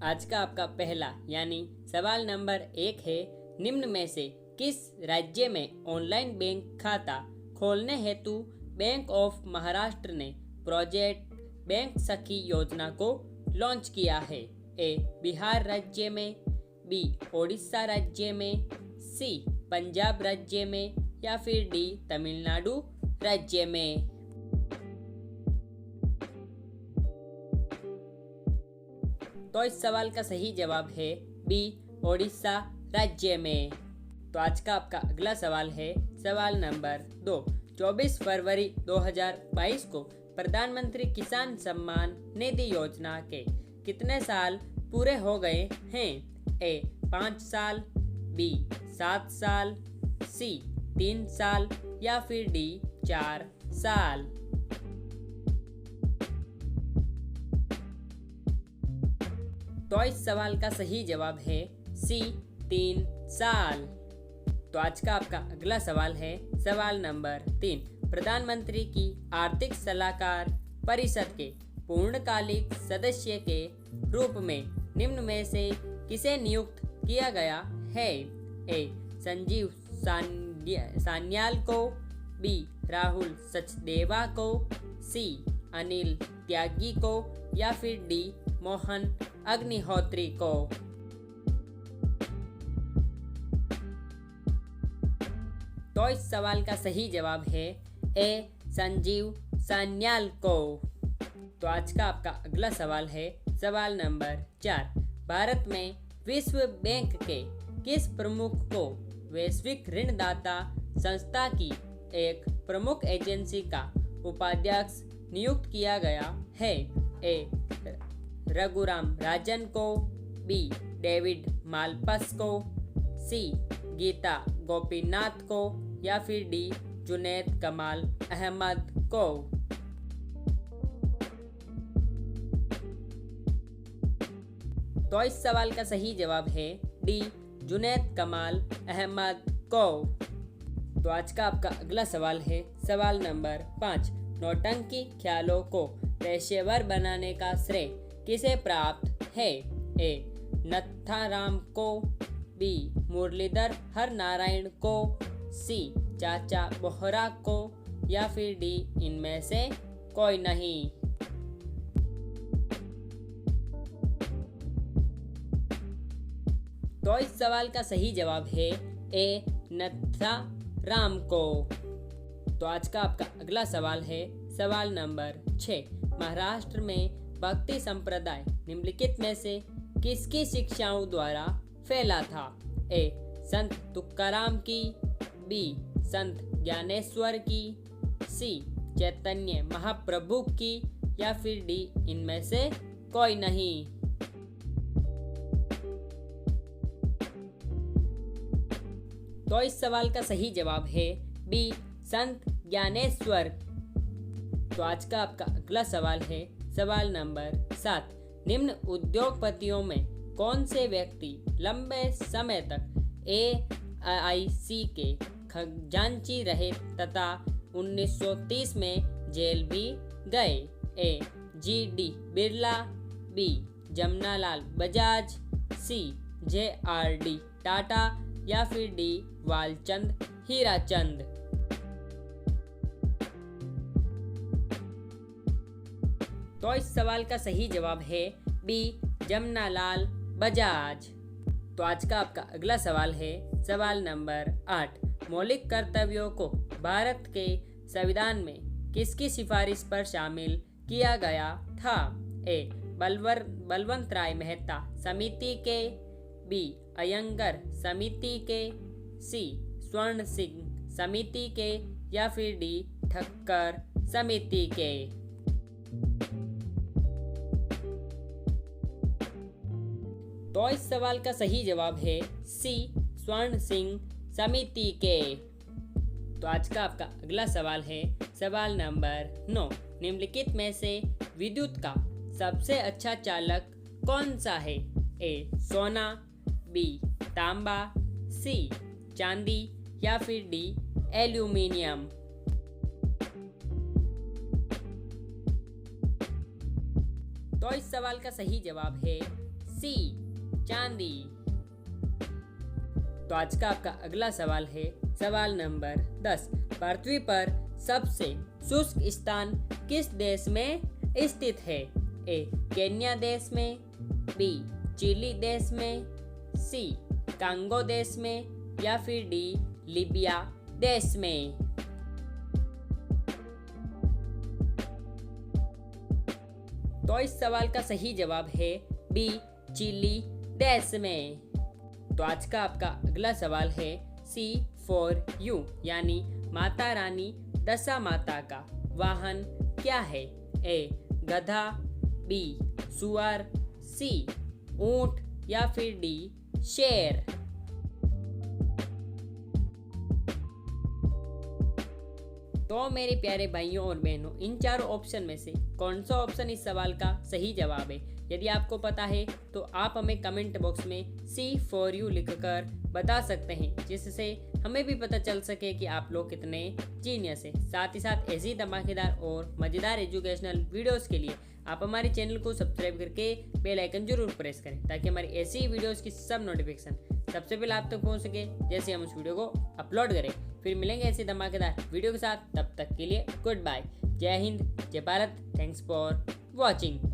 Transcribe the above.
आज का आपका पहला यानी सवाल नंबर 1 है, निम्न में से किस राज्य में ऑनलाइन बैंक खाता खोलने हेतु बैंक ऑफ महाराष्ट्र ने प्रोजेक्ट बैंक सखी योजना को लॉन्च किया है? ए. बिहार राज्य में, बी. ओडिशा राज्य में, सी. पंजाब राज्य में या फिर डी. तमिलनाडु राज्य में। तो इस सवाल का सही जवाब है बी. ओडिशा राज्य में। तो आज का आपका अगला सवाल है सवाल नंबर 2। 24 फरवरी 2022 को प्रधानमंत्री किसान सम्मान निधि योजना के कितने साल पूरे हो गए हैं? ए. 5 साल, बी. 7 साल, सी. 3 साल या फिर डी. 4 साल। तो इस सवाल का सही जवाब है सी. 3 साल। तो आज का आपका अगला सवाल है सवाल नंबर 3। प्रधानमंत्री की आर्थिक सलाहकार परिषद के पूर्णकालिक सदस्य के रूप में निम्न में से किसे नियुक्त किया गया है? ए. संजीव सान्याल को, बी. राहुल सचदेवा को, सी. अनिल त्यागी को या फिर डी. मोहन अग्निहोत्री को। तो इस सवाल का सही जवाब है ए. संजीव सान्याल को। तो आज का आपका अगला सवाल है सवाल नंबर 4। भारत में विश्व बैंक के किस प्रमुख को वैश्विक ऋणदाता संस्था की एक प्रमुख एजेंसी का उपाध्यक्ष नियुक्त किया गया है? ए. रघुराम राजन को, बी. डेविड मालपस को, सी. गीता गोपीनाथ को या फिर डी. जुनैद कमाल अहमद को। तो इस सवाल का सही जवाब है डी. जुनैद कमाल अहमद को। तो आज का आपका अगला सवाल है सवाल नंबर 5। नौटंकी ख्यालों को पेशेवर बनाने का श्रेय किसे प्राप्त है? ए. नत्थाराम को, बी. मुरलीधर हर नारायण को, सी. चाचा बोहरा को या फिर डी. इनमें से कोई नहीं। तो इस सवाल का सही जवाब है ए. नत्थाराम को। तो आज का आपका अगला सवाल है सवाल नंबर 6। महाराष्ट्र में भक्ति संप्रदाय निम्नलिखित में से किसकी शिक्षाओं द्वारा फैला था? ए. संत तुकाराम की, बी. संत ज्ञानेश्वर की, सी. चैतन्य महाप्रभु की या फिर डी. इनमें से कोई नहीं। तो इस सवाल का सही जवाब है बी. संत ज्ञानेश्वर। तो आज का आपका अगला सवाल है सवाल नंबर 7। निम्न उद्योगपतियों में कौन से व्यक्ति लंबे समय तक AIC के खजांची रहे तथा 1930 में जेल भी गए? A. GD Birla, B. Jamnalal Bajaj, C. JRD Tata या फिर डी. वालचंद हीराचंद। तो इस सवाल का सही जवाब है बी. जमनालाल बजाज। तो आज का आपका अगला सवाल है सवाल नंबर 8। मौलिक कर्तव्यों को भारत के संविधान में किसकी सिफारिश पर शामिल किया गया था? ए. बलवंत राय मेहता समिति के, बी. अयंगर समिति के, सी. स्वर्ण सिंह समिति के या फिर डी. ठक्कर समिति के। तो इस सवाल का सही जवाब है सी. स्वर्ण सिंह समिति के। तो आज का आपका अगला सवाल है सवाल नंबर 9। निम्नलिखित में से विद्युत का सबसे अच्छा चालक कौन सा है? ए. सोना, बी. तांबा, सी. चांदी या फिर डी. एल्यूमिनियम। तो इस सवाल का सही जवाब है सी चांदी। तो आज का आपका अगला सवाल है सवाल नंबर 10। पृथ्वी पर सबसे शुष्क स्थान किस देश में स्थित है? ए केन्या देश में, बी चिली देश में, सी कांगो देश में या फिर डी लीबिया देश में। तो इस सवाल का सही जवाब है बी चिली देश में। तो आज का आपका अगला सवाल है सी फॉर यू यानी माता रानी दशा माता का वाहन क्या है? ए गधा, बी सुअर, सी ऊंट या फिर डी शेर। तो मेरे प्यारे भाइयों और बहनों, इन चारों ऑप्शन में से कौन सा ऑप्शन इस सवाल का सही जवाब है? यदि आपको पता है तो आप हमें कमेंट बॉक्स में सी फॉर यू लिखकर बता सकते हैं, जिससे हमें भी पता चल सके कि आप लोग कितने जीनियस हैं। साथ ही साथ ऐसी धमाकेदार और मज़ेदार एजुकेशनल वीडियोस के लिए आप हमारे चैनल को सब्सक्राइब करके बेल आइकन जरूर प्रेस करें, ताकि हमारी ऐसी वीडियोस की सब नोटिफिकेशन सबसे पहले आप तक पहुंच सके जैसे हम उस वीडियो को अपलोड करें। फिर मिलेंगे ऐसी धमाकेदार वीडियो के साथ, तब तक के लिए गुड बाय। जय हिंद, जय भारत। Thanks for watching.